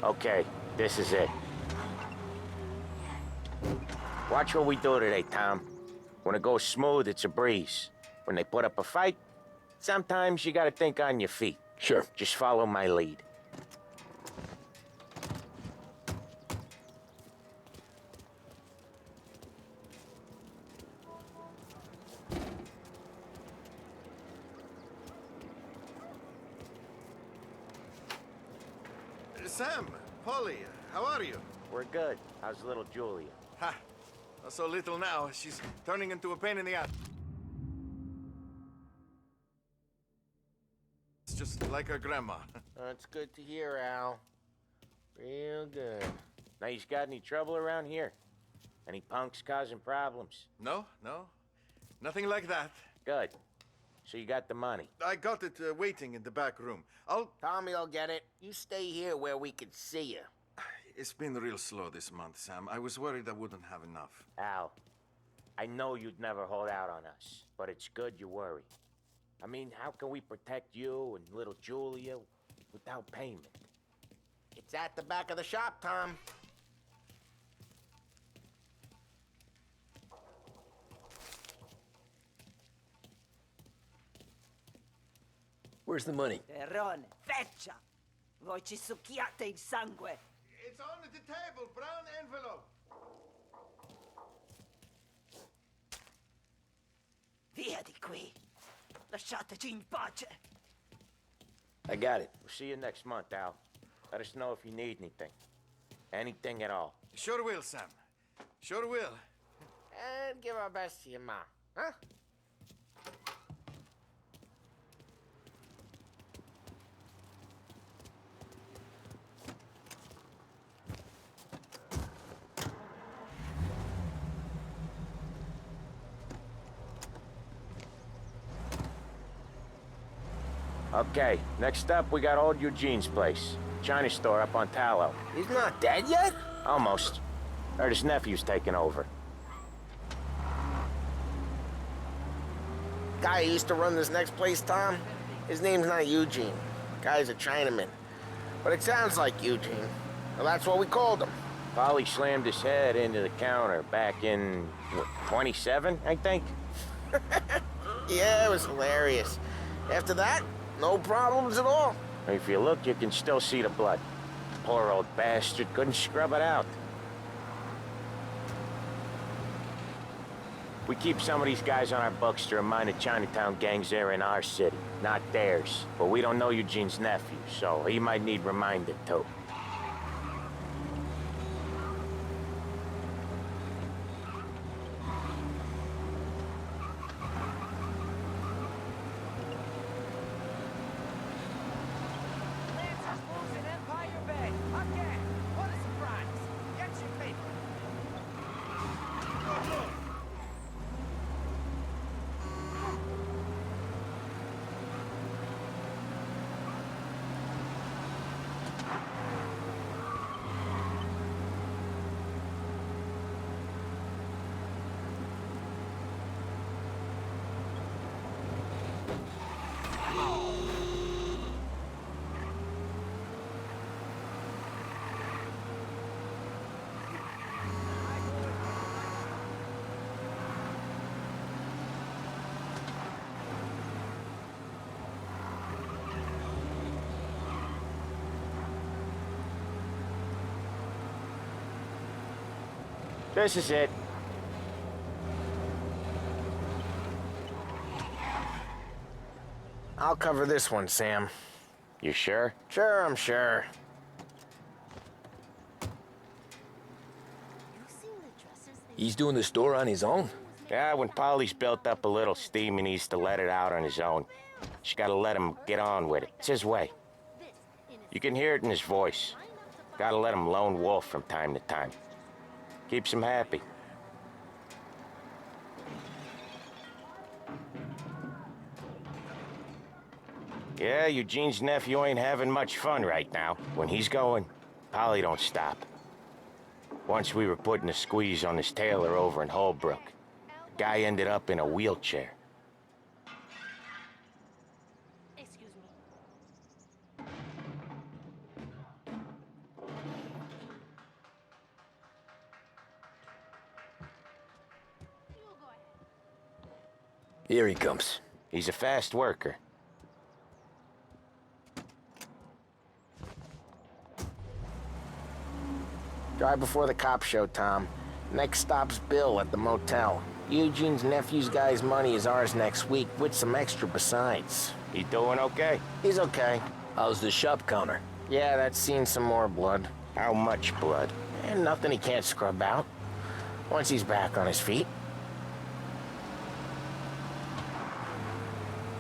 Okay, this is it. Watch what we do today, Tom. When it goes smooth, it's a breeze. When they put up a fight, sometimes you gotta think on your feet. Sure. Just follow my lead. Sam, Polly, how are you? We're good. How's little Julia? Ha! Not so little now. She's turning into a pain in the ass. It's just like her grandma. That's good to hear, Al. Real good. Now, you got any trouble around here? Any punks causing problems? No. Nothing like that. Good. So you got the money? I got it waiting in the back room. Tommy will get it. You stay here where we can see you. It's been real slow this month, Sam. I was worried I wouldn't have enough. Al, I know you'd never hold out on us, but it's good you worry. I mean, how can we protect you and little Julia without payment? It's at the back of the shop, Tom. Where's the money? Perrone, feccia! Voi ci succhiate il sangue! It's on the table, brown envelope. Via di qui! Lasciateci in pace! I got it. We'll see you next month, Al. Let us know if you need anything. Anything at all. Sure will, Sam. Sure will. And give our best to your mom, huh? Okay, next up, we got old Eugene's place. China store up on Tallow. He's not dead yet? Almost. Heard his nephew's taking over. Guy who used to run this next place, Tom, his name's not Eugene. Guy's a Chinaman. But it sounds like Eugene. Well, that's what we called him. Polly slammed his head into the counter back in, what, 27, I think? Yeah, it was hilarious. After that, No problems at all. If you look, you can still see the blood. Poor old bastard couldn't scrub it out. We keep some of these guys on our books to remind the Chinatown gangs they're in our city, not theirs. But we don't know Eugene's nephew, so he might need reminded too. This is it. I'll cover this one, Sam. You sure? Sure, I'm sure. He's doing the store on his own? Yeah, when Polly's built up a little steam, he needs to let it out on his own. Just gotta let him get on with it. It's his way. You can hear it in his voice. Gotta let him lone wolf from time to time. Keeps him happy. Yeah, Eugene's nephew ain't having much fun right now. When he's going, Polly don't stop. Once we were putting a squeeze on this tailor over in Holbrook. The guy ended up in a wheelchair. Here he comes. He's a fast worker. Drive before the cop show, Tom. Next stop's Bill at the motel. Eugene's nephew's guy's money is ours next week, with some extra besides. He doing okay? He's okay. How's the shop counter? Yeah, that's seen some more blood. How much blood? And nothing he can't scrub out. Once he's back on his feet.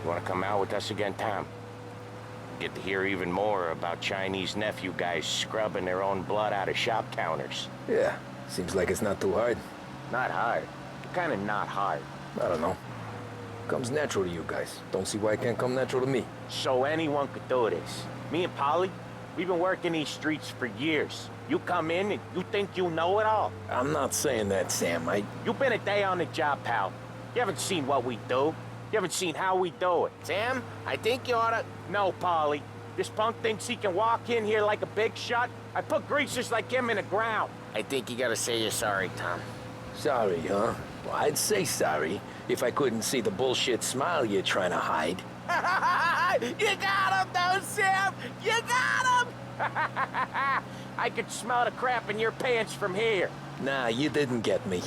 You want to come out with us again, Tom? Get to hear even more about Chinese nephew guys scrubbing their own blood out of shop counters. Yeah, seems like it's not too hard. Not hard. Kind of not hard. I don't know. Comes natural to you guys. Don't see why it can't come natural to me. So anyone could do this. Me and Polly, we've been working these streets for years. You come in and you think you know it all. I'm not saying that, Sam. You've been a day on the job, pal. You haven't seen what we do. You haven't seen how we do it. Sam, I think you oughta... No, Polly. This punk thinks he can walk in here like a big shot. I put greasers like him in the ground. I think you gotta say you're sorry, Tom. Sorry, huh? Well, I'd say sorry if I couldn't see the bullshit smile you're trying to hide. You got him, though, Sam! You got him! I could smell the crap in your pants from here. Nah, you didn't get me.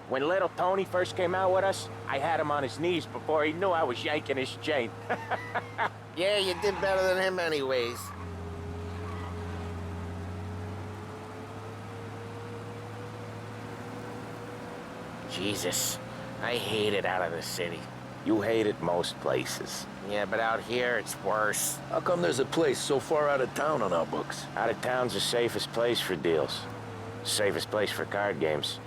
When little Tony first came out with us, I had him on his knees before he knew I was yanking his chain. Yeah, you did better than him anyways. Jesus, I hate it out of the city. You hate it most places. Yeah, but out here, it's worse. How come there's a place so far out of town on our books? Out of town's the safest place for deals. The safest place for card games.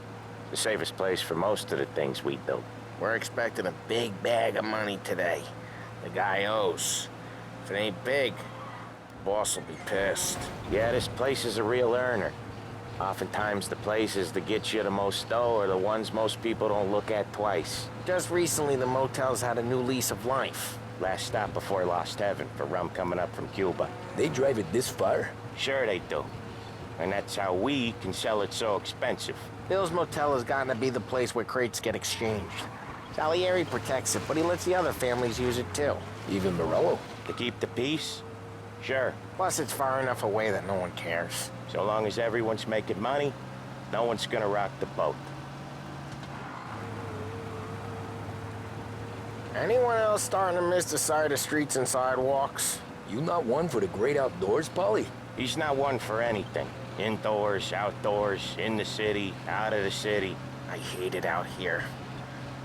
The safest place for most of the things we do. We're expecting a big bag of money today. The guy owes. If it ain't big, the boss will be pissed. Yeah, this place is a real earner. Oftentimes the places that get you the most dough are the ones most people don't look at twice. Just recently, the motel's had a new lease of life. Last stop before Lost Heaven for rum coming up from Cuba. They drive it this far? Sure they do. And that's how we can sell it so expensive. Bill's Motel has gotten to be the place where crates get exchanged. Salieri protects it, but he lets the other families use it too. Even Morello? To keep the peace? Sure. Plus, it's far enough away that no one cares. So long as everyone's making money, no one's gonna rock the boat. Anyone else starting to miss the sight of streets and sidewalks? You not one for the great outdoors, Polly? He's not one for anything. Indoors, outdoors, in the city, out of the city. I hate it out here.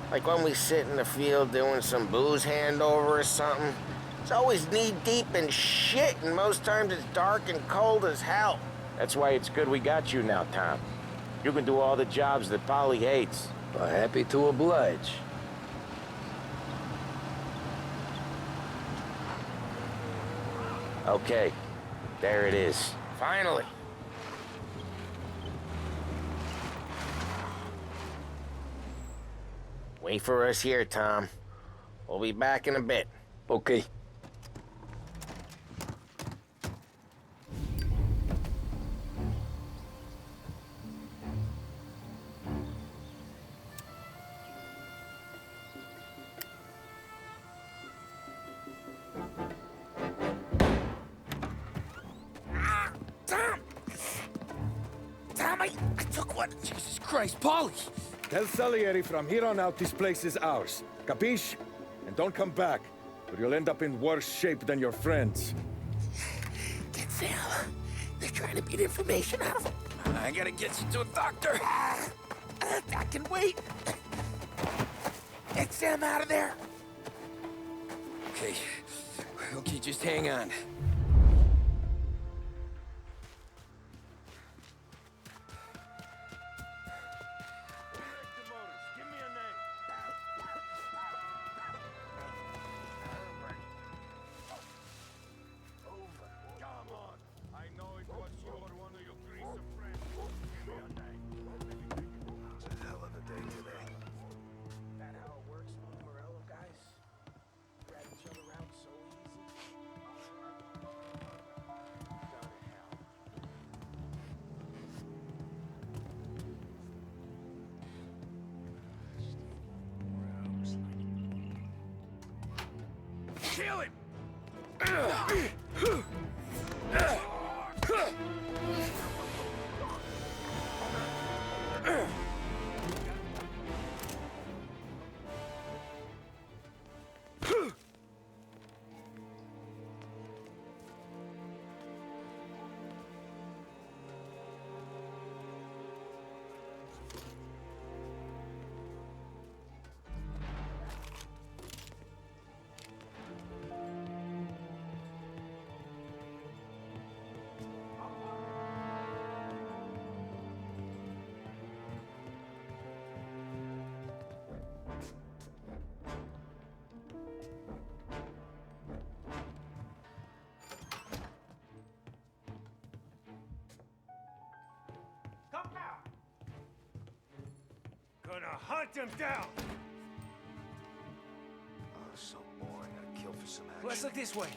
Like when we sit in the field doing some booze handover or something. It's always knee-deep in shit, and most times it's dark and cold as hell. That's why it's good we got you now, Tom. You can do all the jobs that Polly hates. Happy to oblige. Okay, there it is. Finally. Wait for us here, Tom. We'll be back in a bit. Okay. Tom, I took one. Jesus Christ, Polly! Tell Salieri from here on out this place is ours. Capiche? And don't come back, or you'll end up in worse shape than your friends. Get Sam. They're trying to beat information out of him. I gotta get you to a doctor. I can wait. Get Sam out of there. Okay. Okay, just hang on. Kill him! Gonna hunt him down! Oh, so boring. Gotta kill for some action. Let's look this way.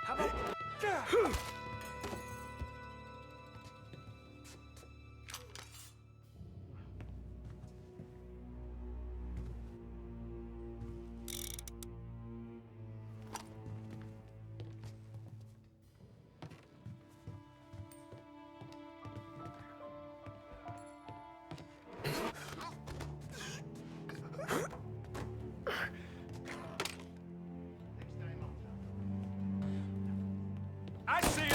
How about... I see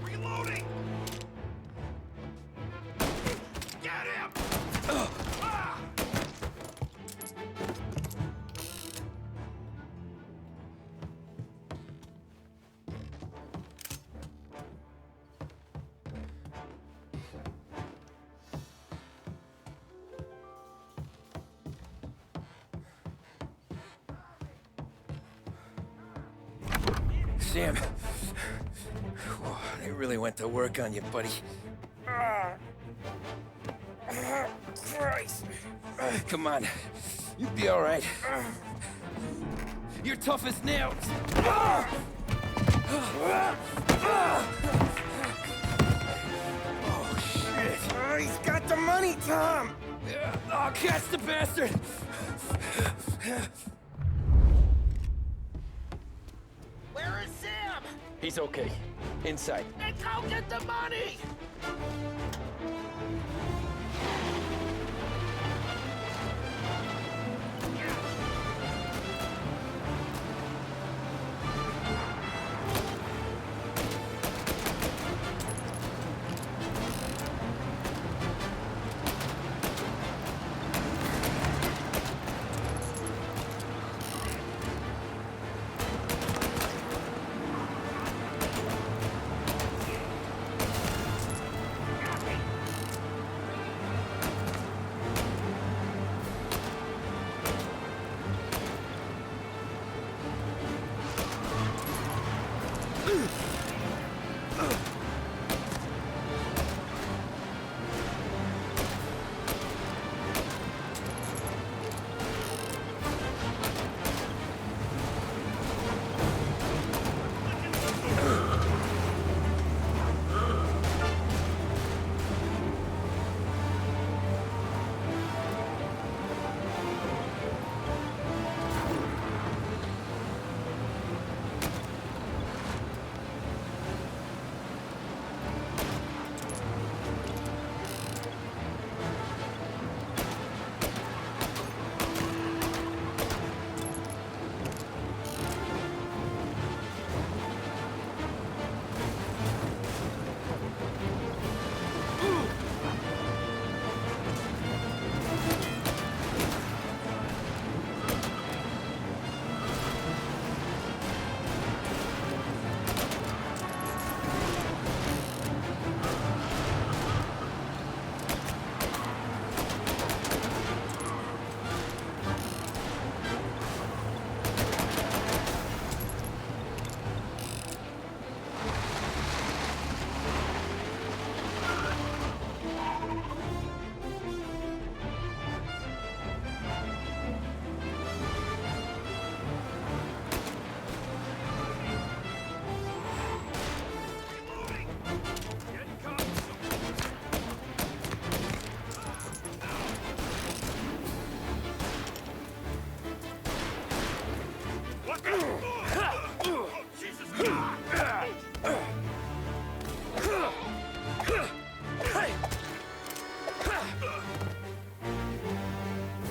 Reloading! Get him! Sam. Whoa, they really went to work on you, buddy. Christ. Come on. You'll be all right. You're tough as nails. Oh, shit. Oh, he's got the money, Tom. Oh, catch the bastard. Where is Sam? He's okay. Inside. Then go get the money!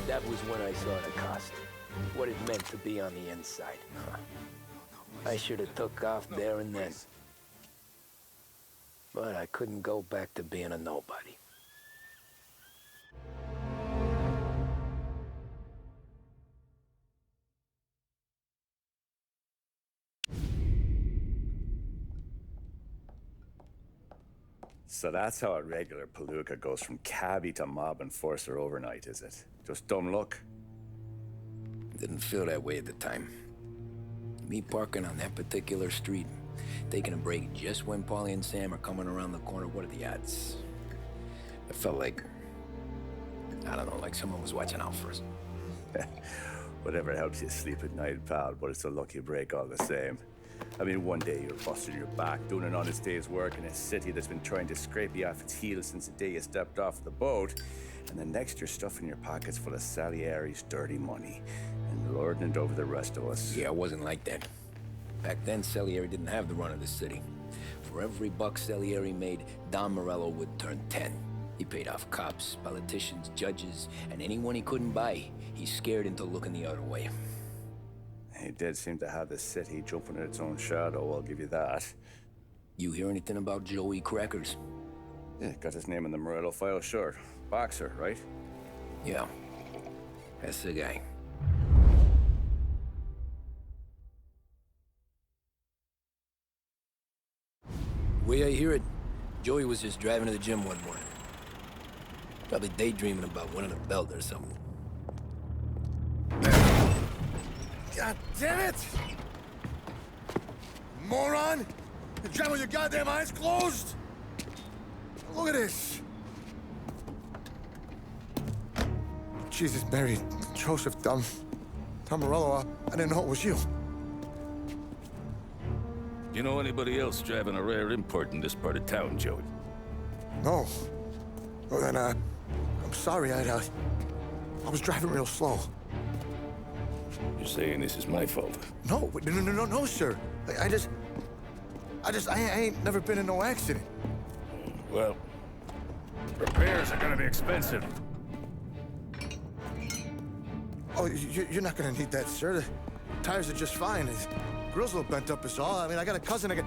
That was when I saw the cost. What it meant to be on the inside. I should have took off there and then. But I couldn't go back to being a nobody. So that's how a regular palooka goes from cabbie to mob enforcer overnight, is it? Just dumb luck? Didn't feel that way at the time. Me parking on that particular street, taking a break just when Paulie and Sam are coming around the corner, what are the odds? It felt like, I don't know, like someone was watching out for us. Whatever helps you sleep at night, pal, but it's a lucky break all the same. I mean, one day you're busting your back, doing an honest day's work in a city that's been trying to scrape you off its heels since the day you stepped off the boat, and the next you're stuffing your pockets full of Salieri's dirty money and lording it over the rest of us. Yeah, it wasn't like that. Back then, Salieri didn't have the run of the city. For every buck Salieri made, Don Morello would turn 10. He paid off cops, politicians, judges, and anyone he couldn't buy, he scared into looking the other way. He did seem to have the city jumping in its own shadow, I'll give you that. You hear anything about Joey Crackers? Yeah, got his name in the Morello file, sure. Boxer, right? Yeah, that's the guy. The way I hear it, Joey was just driving to the gym one morning. Probably daydreaming about winning a belt or something. God damn it! Moron! You driving with your goddamn eyes closed? Look at this! Jesus, Mary, Joseph, Tom Morello, I didn't know it was you. You know anybody else driving a rare import in this part of town, Joey? No. Well, then, I'm sorry, I was driving real slow. You're saying this is my fault? No, no, sir. I ain't never been in no accident. Well, repairs are gonna be expensive. Oh, you're not gonna need that, sir. The tires are just fine. The grill's a little bent up is all. I mean, I got a cousin I can...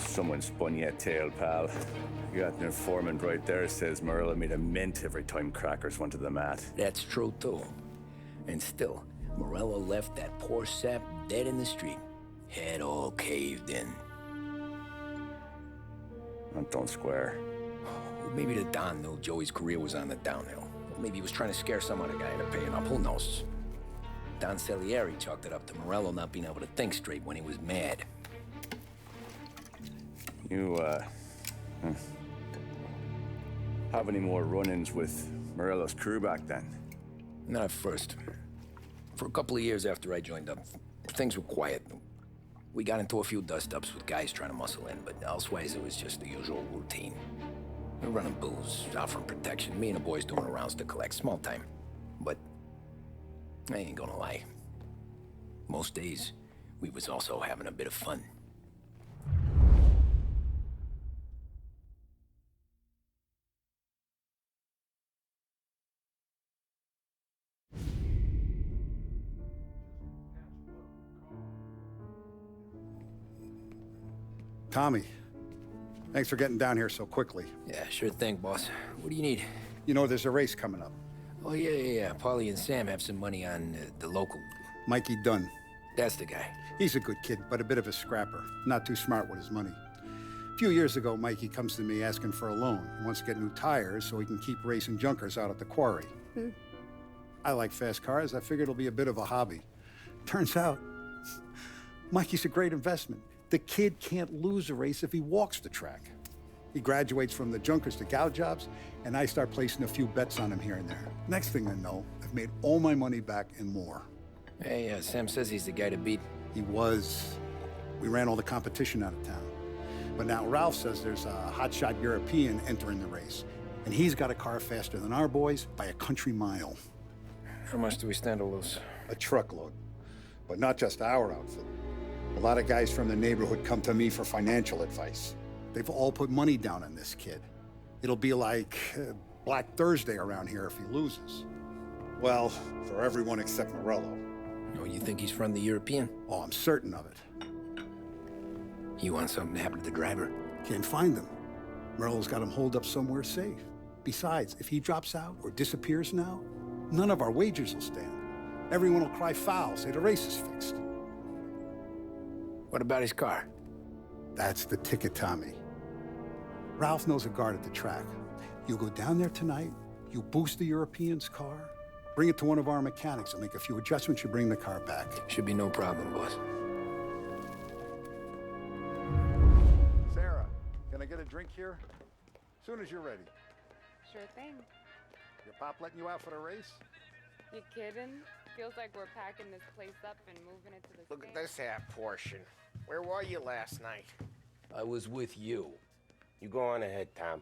Someone spun you a tail, pal. You got an informant right there says Morello made a mint every time Crackers went to the mat. That's true, too. And still, Morello left that poor sap dead in the street. Head all caved in. That don't square. Well, maybe the Don knew Joey's career was on the downhill. Or maybe he was trying to scare some other guy into paying up. Who knows? Don Salieri chalked it up to Morello not being able to think straight when he was mad. You, have any more run-ins with Morello's crew back then? Not at first. For a couple of years after I joined up, things were quiet. We got into a few dust-ups with guys trying to muscle in, but elsewise it was just the usual routine. We're running booze, offering protection, me and the boys doing rounds to collect, small time. But I ain't gonna lie. Most days, we was also having a bit of fun. Tommy, thanks for getting down here so quickly. Yeah, sure thing, boss. What do you need? You know, there's a race coming up. Oh, yeah. Paulie and Sam have some money on the local. Mikey Dunn. That's the guy. He's a good kid, but a bit of a scrapper. Not too smart with his money. A few years ago, Mikey comes to me asking for a loan. He wants to get new tires so he can keep racing junkers out at the quarry. I like fast cars. I figured it'll be a bit of a hobby. Turns out, Mikey's a great investment. The kid can't lose a race if he walks the track. He graduates from the junkers to gal jobs, and I start placing a few bets on him here and there. Next thing I know, I've made all my money back and more. Hey, Sam says he's the guy to beat. He was. We ran all the competition out of town. But now Ralph says there's a hotshot European entering the race, and he's got a car faster than our boys by a country mile. How much do we stand to lose? A truckload. But not just our outfit. A lot of guys from the neighborhood come to me for financial advice. They've all put money down on this kid. It'll be like Black Thursday around here if he loses. Well, for everyone except Morello. Oh, you think he's from the European? Oh, I'm certain of it. You want something to happen to the driver? Can't find him. Morello's got him holed up somewhere safe. Besides, if he drops out or disappears now, none of our wagers will stand. Everyone will cry foul, say the race is fixed. What about his car? That's the ticket, Tommy. Ralph knows a guard at the track. You go down there tonight, you boost the European's car, bring it to one of our mechanics, and make a few adjustments, you bring the car back. Should be no problem, boss. Sarah, can I get a drink here? As soon as you're ready. Sure thing. Your pop letting you out for the race? You kidding? Feels like we're packing this place up and moving it to the Look at States. this half portion. Where were you last night? I was with you. You go on ahead, Tom.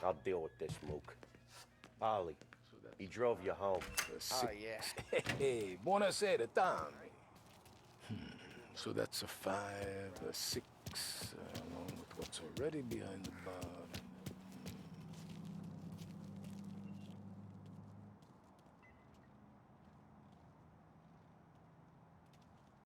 I'll deal with this mook. Ollie, he drove you home. Oh, yeah. Hey, buonasera, Tom. So that's a 5, a 6, along with what's already behind the bar.